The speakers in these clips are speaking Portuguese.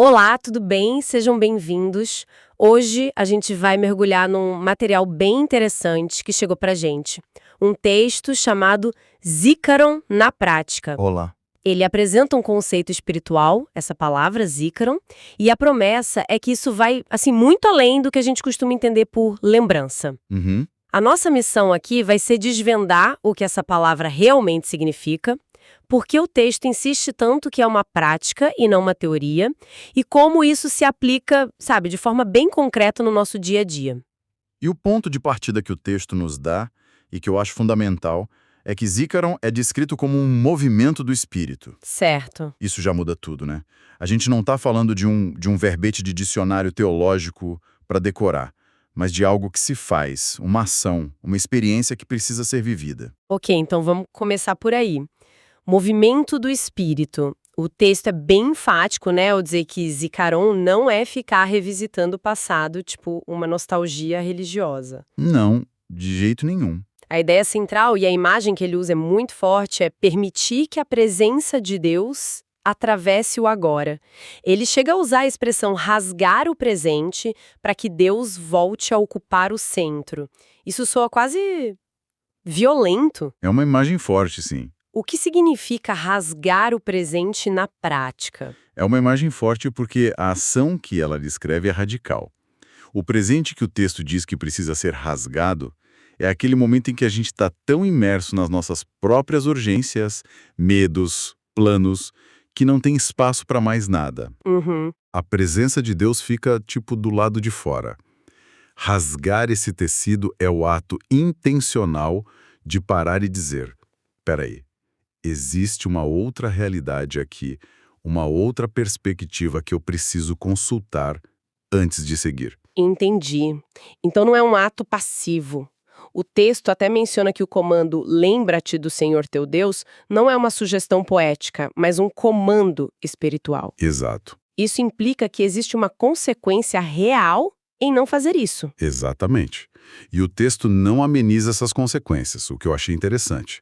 Olá, tudo bem? Sejam bem-vindos. Hoje a gente vai mergulhar num material bem interessante que chegou pra gente. Um texto chamado Zícaron na Prática. Olá. Ele apresenta um conceito espiritual, essa palavra, Zícaron, e a promessa é que isso vai, assim, muito além do que a gente costuma entender por lembrança. Uhum. A nossa missão aqui vai ser desvendar o que essa palavra realmente significa, porque o texto insiste tanto que é uma prática e não uma teoria, e como isso se aplica, sabe, de forma bem concreta no nosso dia a dia. E o ponto de partida que o texto nos dá, e que eu acho fundamental, é que Zícaron é descrito como um movimento do espírito. Certo. Isso já muda tudo, né? A gente não está falando de um verbete de dicionário teológico para decorar, mas de algo que se faz, uma ação, uma experiência que precisa ser vivida. Ok, então vamos começar por aí. Movimento do espírito. O texto é bem enfático, né, ao dizer que Zícaron não é ficar revisitando o passado, tipo uma nostalgia religiosa. Não, de jeito nenhum. A ideia central e a imagem que ele usa é muito forte, é permitir que a presença de Deus atravesse o agora. Ele chega a usar a expressão rasgar o presente para que Deus volte a ocupar o centro. Isso soa quase violento. É uma imagem forte, sim. O que significa rasgar o presente na prática? É uma imagem forte porque a ação que ela descreve é radical. O presente que o texto diz que precisa ser rasgado é aquele momento em que a gente está tão imerso nas nossas próprias urgências, medos, planos, que não tem espaço para mais nada. Uhum. A presença de Deus fica, tipo, do lado de fora. Rasgar esse tecido é o ato intencional de parar e dizer: peraí, existe uma outra realidade aqui, uma outra perspectiva que eu preciso consultar antes de seguir. Entendi. Então não é um ato passivo. O texto até menciona que o comando "lembra-te do Senhor teu Deus" não é uma sugestão poética, mas um comando espiritual. Exato. Isso implica que existe uma consequência real em não fazer isso. Exatamente. E o texto não ameniza essas consequências, o que eu achei interessante.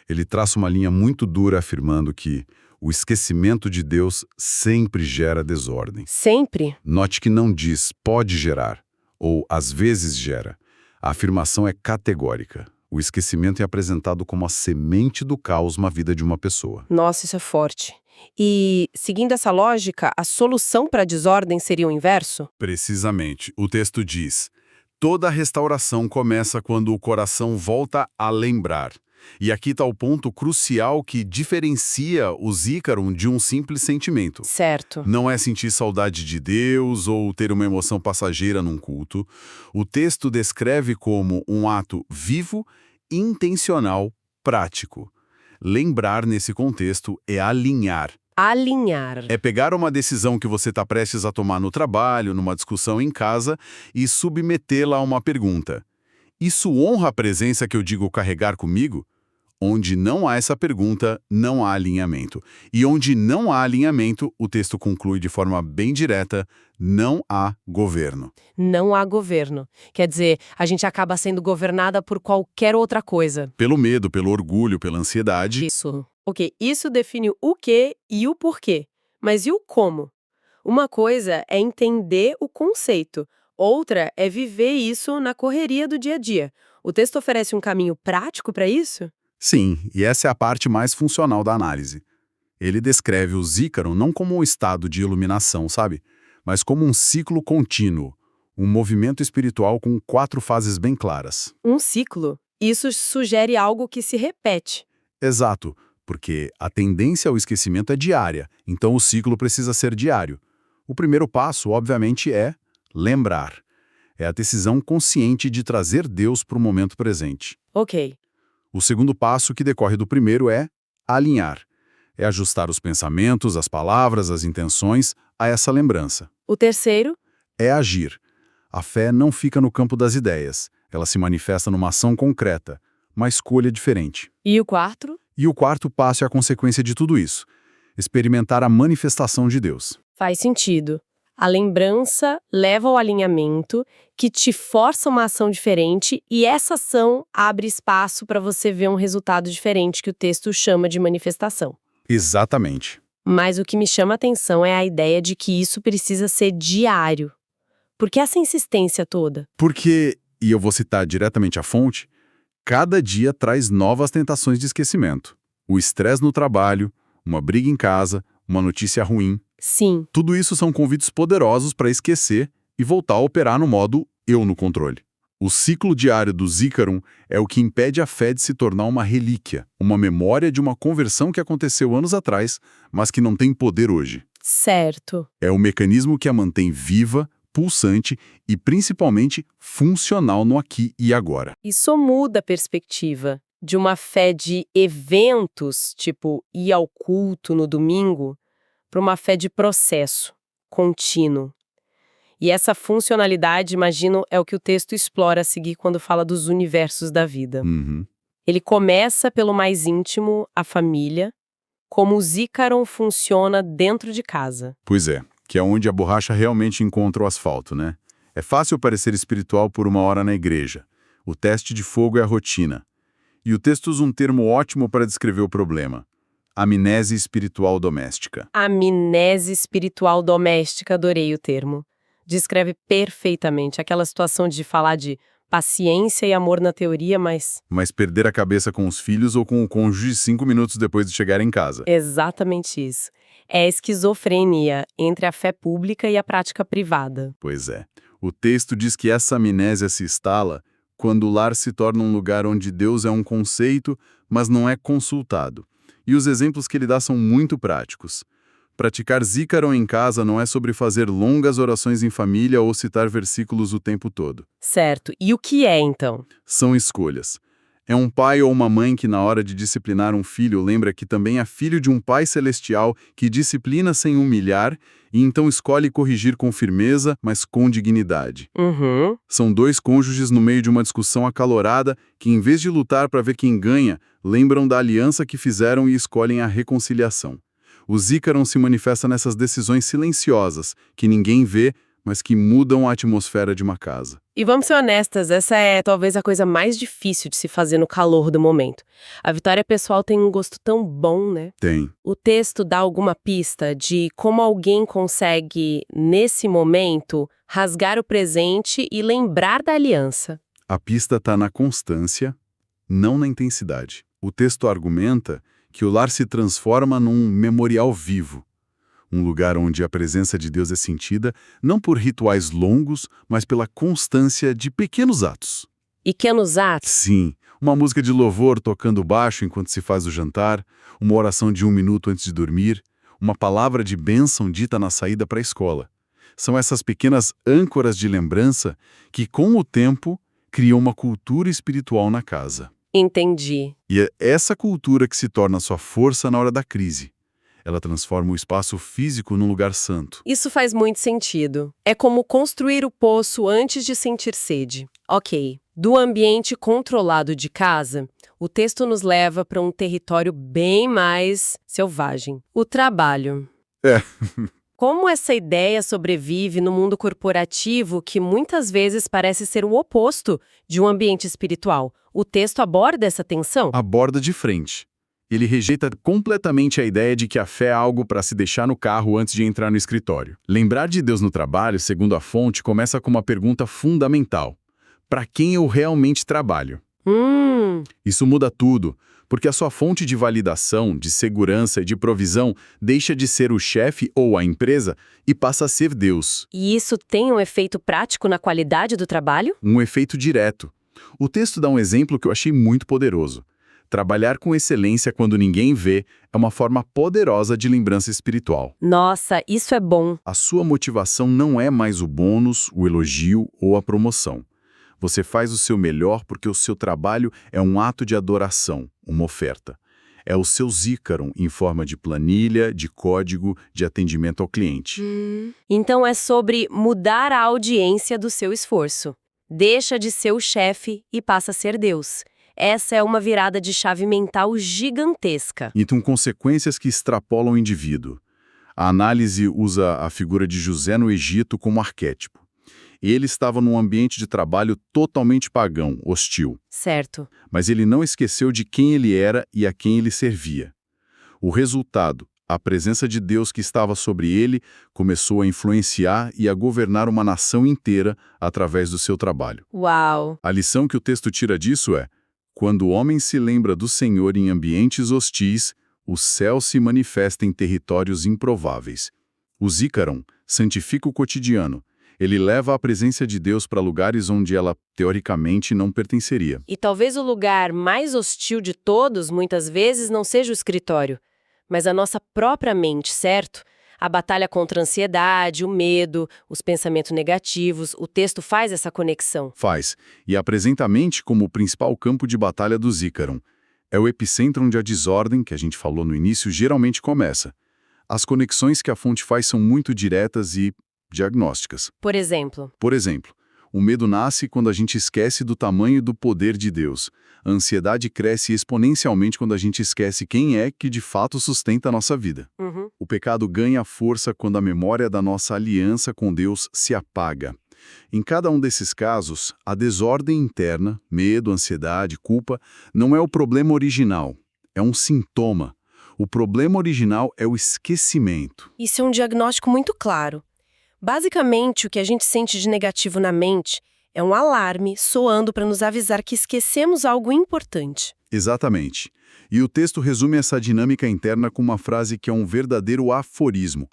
Ele traça uma linha muito dura afirmando que o esquecimento de Deus sempre gera desordem. Sempre? Note que não diz pode gerar, ou às vezes gera. A afirmação é categórica. O esquecimento é apresentado como a semente do caos na vida de uma pessoa. Nossa, isso é forte. E, seguindo essa lógica, a solução para a desordem seria o inverso? Precisamente. O texto diz: toda restauração começa quando o coração volta a lembrar. E aqui está o ponto crucial que diferencia o Zícaron de um simples sentimento. Certo. Não é sentir saudade de Deus ou ter uma emoção passageira num culto. O texto descreve como um ato vivo, intencional, prático. Lembrar nesse contexto é alinhar. Alinhar. É pegar uma decisão que você está prestes a tomar no trabalho, numa discussão em casa, e submetê-la a uma pergunta. Isso honra a presença que eu digo carregar comigo? Onde não há essa pergunta, não há alinhamento. E onde não há alinhamento, o texto conclui de forma bem direta, não há governo. Não há governo. Quer dizer, a gente acaba sendo governada por qualquer outra coisa. Pelo medo, pelo orgulho, pela ansiedade. Isso. Ok, isso define o que e o porquê. Mas e o como? Uma coisa é entender o conceito, outra é viver isso na correria do dia a dia. O texto oferece um caminho prático para isso? Sim, e essa é a parte mais funcional da análise. Ele descreve o Zícaron não como um estado de iluminação, sabe? Mas como um ciclo contínuo, um movimento espiritual com 4 fases bem claras. Um ciclo. Isso sugere algo que se repete. Exato, porque a tendência ao esquecimento é diária, então o ciclo precisa ser diário. O primeiro passo, obviamente, é lembrar. É a decisão consciente de trazer Deus para o momento presente. Ok. O segundo passo, que decorre do primeiro, é alinhar. É ajustar os pensamentos, as palavras, as intenções a essa lembrança. O terceiro? É agir. A fé não fica no campo das ideias. Ela se manifesta numa ação concreta, uma escolha diferente. E o quarto? E o quarto passo é a consequência de tudo isso. Experimentar a manifestação de Deus. Faz sentido. A lembrança leva ao alinhamento, que te força uma ação diferente, e essa ação abre espaço para você ver um resultado diferente que o texto chama de manifestação. Exatamente. Mas o que me chama a atenção é a ideia de que isso precisa ser diário. Por que essa insistência toda? Porque, e eu vou citar diretamente a fonte, cada dia traz novas tentações de esquecimento. O estresse no trabalho, uma briga em casa, uma notícia ruim. Sim, Tudo isso são convites poderosos para esquecer e voltar a operar no modo eu no controle. O ciclo diário do Zícaron é o que impede a fé de se tornar uma relíquia, uma memória de uma conversão que aconteceu anos atrás, mas que não tem poder hoje. certo. É o mecanismo que a mantém viva, pulsante e, principalmente, funcional no aqui e agora. Isso muda a perspectiva de uma fé de eventos, tipo ir ao culto no domingo, para uma fé de processo, contínuo. E essa funcionalidade, imagino, é o que o texto explora a seguir quando fala dos universos da vida. Uhum. Ele começa pelo mais íntimo, a família, como o Zícaron funciona dentro de casa. Pois é, que é onde a borracha realmente encontra o asfalto, né? É fácil parecer espiritual por uma hora na igreja. O teste de fogo é a rotina. E o texto usa um termo ótimo para descrever o problema: amnésia espiritual doméstica. Amnésia espiritual doméstica, adorei o termo. Descreve perfeitamente aquela situação de falar de paciência e amor na teoria, mas Mas perder a cabeça com os filhos ou com o cônjuge 5 minutos depois de chegar em casa. exatamente isso. É a esquizofrenia entre a fé pública e a prática privada. Pois é. O texto diz que essa amnésia se instala quando o lar se torna um lugar onde Deus é um conceito, mas não é consultado. E os exemplos que ele dá são muito práticos. Praticar Zícaron em casa não é sobre fazer longas orações em família ou citar versículos o tempo todo. Certo. E o que é, então? São escolhas. É um pai ou uma mãe que, na hora de disciplinar um filho, lembra que também é filho de um pai celestial que disciplina sem humilhar e então escolhe corrigir com firmeza, mas com dignidade. Uhum. São dois cônjuges no meio de uma discussão acalorada que, em vez de lutar para ver quem ganha, lembram da aliança que fizeram e escolhem a reconciliação. O Zícaron se manifesta nessas decisões silenciosas, que ninguém vê, mas que mudam a atmosfera de uma casa. E vamos ser honestas, essa é talvez a coisa mais difícil de se fazer no calor do momento. A vitória pessoal tem um gosto tão bom, né? Tem. O texto dá alguma pista de como alguém consegue, nesse momento, rasgar o presente e lembrar da aliança. A pista está na constância, não na intensidade. O texto argumenta que o lar se transforma num memorial vivo, um lugar onde a presença de Deus é sentida não por rituais longos, mas pela constância de pequenos atos. Pequenos atos. Sim, uma música de louvor tocando baixo enquanto se faz o jantar, uma oração de 1 minuto antes de dormir, uma palavra de bênção dita na saída para a escola. São essas pequenas âncoras de lembrança que, com o tempo, criam uma cultura espiritual na casa. Entendi. E é essa cultura que se torna sua força na hora da crise. Ela transforma o espaço físico num lugar santo. Isso faz muito sentido. É como construir o poço antes de sentir sede. Ok. Do ambiente controlado de casa, o texto nos leva para um território bem mais selvagem. O trabalho. É. Como essa ideia sobrevive no mundo corporativo que muitas vezes parece ser o oposto de um ambiente espiritual? O texto aborda essa tensão? Aborda de frente. Ele rejeita completamente a ideia de que a fé é algo para se deixar no carro antes de entrar no escritório. Lembrar de Deus no trabalho, segundo a fonte, começa com uma pergunta fundamental: para quem eu realmente trabalho? Isso muda tudo, porque a sua fonte de validação, de segurança e de provisão deixa de ser o chefe ou a empresa e passa a ser Deus. E isso tem um efeito prático na qualidade do trabalho? Um efeito direto. O texto dá um exemplo que eu achei muito poderoso. Trabalhar com excelência quando ninguém vê é uma forma poderosa de lembrança espiritual. Nossa, isso é bom. A sua motivação não é mais o bônus, o elogio ou a promoção. Você faz o seu melhor porque o seu trabalho é um ato de adoração, uma oferta. É o seu Zícaron em forma de planilha, de código, de atendimento ao cliente. Então é sobre mudar a audiência do seu esforço. Deixa de ser o chefe e passa a ser Deus. Essa é uma virada de chave mental gigantesca. Então, consequências que extrapolam o indivíduo. A análise usa a figura de José no Egito como arquétipo. Ele estava num ambiente de trabalho totalmente pagão, hostil. Certo. Mas ele não esqueceu de quem ele era e a quem ele servia. O resultado, A presença de Deus que estava sobre ele começou a influenciar e a governar uma nação inteira através do seu trabalho. Uau! A lição que o texto tira disso é: quando o homem se lembra do Senhor em ambientes hostis, o céu se manifesta em territórios improváveis. O Zícaron santifica o cotidiano. Ele leva a presença de Deus para lugares onde ela, teoricamente, não pertenceria. E talvez o lugar mais hostil de todos, muitas vezes, não seja o escritório, mas a nossa própria mente, certo? A batalha contra a ansiedade, o medo, os pensamentos negativos, o texto faz essa conexão. Faz, e apresenta a mente como o principal campo de batalha do Zícaron. É o epicentro onde a desordem, que a gente falou no início, geralmente começa. As conexões que a fonte faz são muito diretas e diagnósticas. Por exemplo, O medo nasce quando a gente esquece do tamanho e do poder de Deus. A ansiedade cresce exponencialmente quando a gente esquece quem é que de fato sustenta a nossa vida. O pecado ganha força quando a memória da nossa aliança com Deus se apaga. Em cada um desses casos, a desordem interna, medo, ansiedade, culpa, não é o problema original, é um sintoma. O problema original é o esquecimento. isso é um diagnóstico muito claro. Basicamente, o que a gente sente de negativo na mente é um alarme soando para nos avisar que esquecemos algo importante. Exatamente. E o texto resume essa dinâmica interna com uma frase que é um verdadeiro aforismo.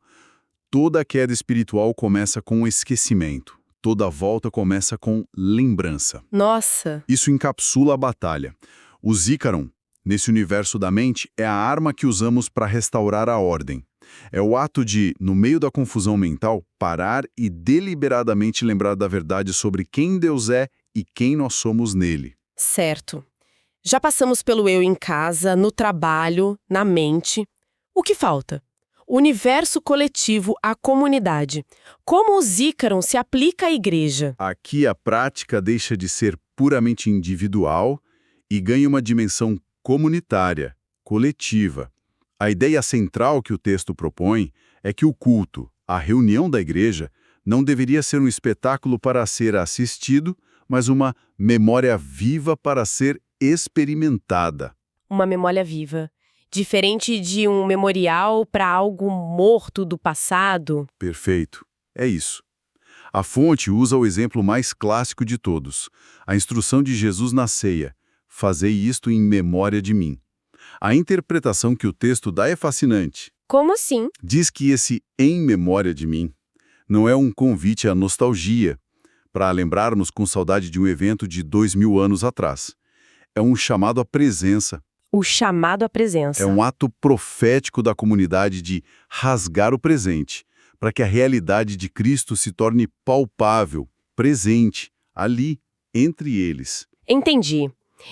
Toda queda espiritual começa com esquecimento. Toda volta começa com lembrança. Nossa! Isso encapsula a batalha. O Zícaron, nesse universo da mente, é a arma que usamos para restaurar a ordem. É o ato de, no meio da confusão mental, parar e deliberadamente lembrar da verdade sobre quem Deus é e quem nós somos nele. Certo. Já passamos pelo eu em casa, no trabalho, na mente. O que falta? O universo coletivo, a comunidade. Como o Zícaron se aplica à igreja? Aqui a prática deixa de ser puramente individual e ganha uma dimensão comunitária, coletiva. A ideia central que o texto propõe é que o culto, a reunião da igreja, não deveria ser um espetáculo para ser assistido, mas uma memória viva para ser experimentada. Uma memória viva. Diferente de um memorial para algo morto do passado. Perfeito. É isso. A fonte usa o exemplo mais clássico de todos, a instrução de Jesus na ceia: fazei isto em memória de mim. A interpretação que o texto dá é fascinante. Como assim? Diz que esse em memória de mim não é um convite à nostalgia, para lembrarmos com saudade de um evento de 2000 anos atrás. É um chamado à presença. O chamado à presença. É um ato profético da comunidade de rasgar o presente, para que a realidade de Cristo se torne palpável, presente, ali, entre eles. Entendi.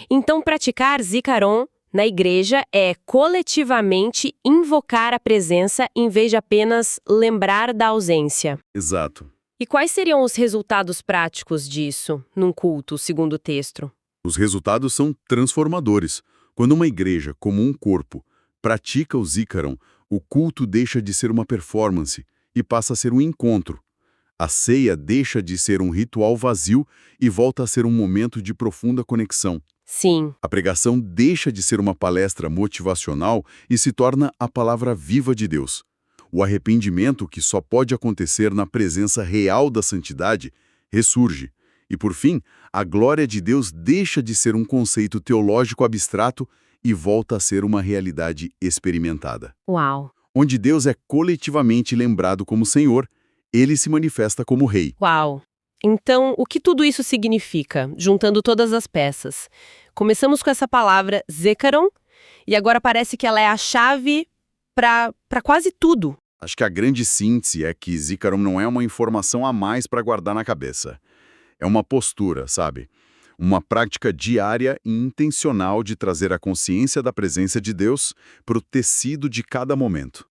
Então, praticar Zícaron na igreja é coletivamente invocar a presença em vez de apenas lembrar da ausência. Exato. E quais seriam os resultados práticos disso, num culto, segundo o texto? Os resultados são transformadores. Quando uma igreja, como um corpo, pratica o Zícaron, o culto deixa de ser uma performance e passa a ser um encontro. A ceia deixa de ser um ritual vazio e volta a ser um momento de profunda conexão. Sim. A pregação deixa de ser uma palestra motivacional e se torna a palavra viva de Deus. O arrependimento, que só pode acontecer na presença real da santidade, ressurge. E, por fim, a glória de Deus deixa de ser um conceito teológico abstrato e volta a ser uma realidade experimentada. Uau. Onde Deus é coletivamente lembrado como Senhor, ele se manifesta como Rei. Uau. Então, o que tudo isso significa, juntando todas as peças? Começamos com essa palavra Zícaron, e agora parece que ela é a chave para quase tudo. Acho que a grande síntese é que Zícaron não é uma informação a mais para guardar na cabeça. É uma postura, sabe? Uma prática diária e intencional de trazer a consciência da presença de Deus para o tecido de cada momento.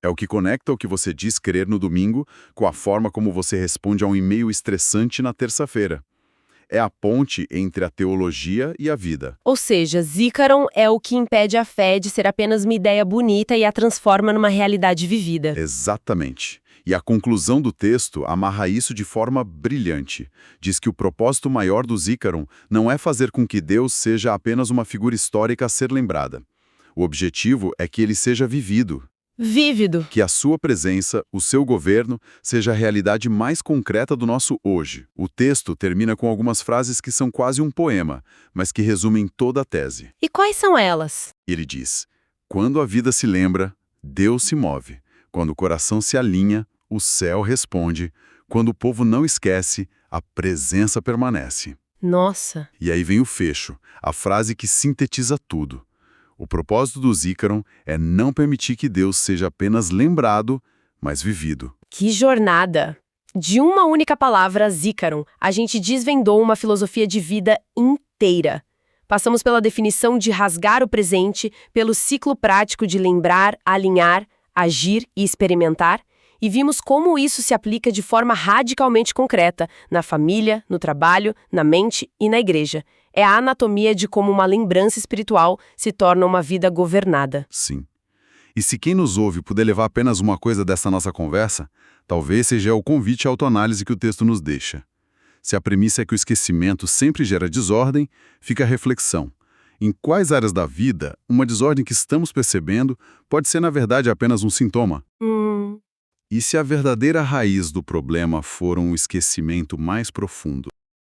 É o que conecta o que você diz crer no domingo com a forma como você responde a um e-mail estressante na terça-feira. É a ponte entre a teologia e a vida. Ou seja, Zícaron é o que impede a fé de ser apenas uma ideia bonita e a transforma numa realidade vivida. Exatamente. E a conclusão do texto amarra isso de forma brilhante. Diz que o propósito maior do Zícaron não é fazer com que Deus seja apenas uma figura histórica a ser lembrada. O objetivo é que ele seja vivido. Vívido. Que a sua presença, o seu governo, seja a realidade mais concreta do nosso hoje. O texto termina com algumas frases que são quase um poema, mas que resumem toda a tese. E quais são elas? Ele diz: quando a vida se lembra, Deus se move. Quando o coração se alinha, o céu responde. Quando o povo não esquece, a presença permanece. Nossa. E aí vem o fecho, a frase que sintetiza tudo. O propósito do Zícaron é não permitir que Deus seja apenas lembrado, mas vivido. Que jornada! De uma única palavra, Zícaron, a gente desvendou uma filosofia de vida inteira. Passamos pela definição de rasgar o presente, pelo ciclo prático de lembrar, alinhar, agir e experimentar, e vimos como isso se aplica de forma radicalmente concreta na família, no trabalho, na mente e na igreja. É a anatomia de como uma lembrança espiritual se torna uma vida governada. Sim. E se quem nos ouve puder levar apenas uma coisa dessa nossa conversa, talvez seja o convite à autoanálise que o texto nos deixa. Se a premissa é que o esquecimento sempre gera desordem, fica a reflexão. Em quais áreas da vida uma desordem que estamos percebendo pode ser, na verdade, apenas um sintoma? E se a verdadeira raiz do problema for um esquecimento mais profundo?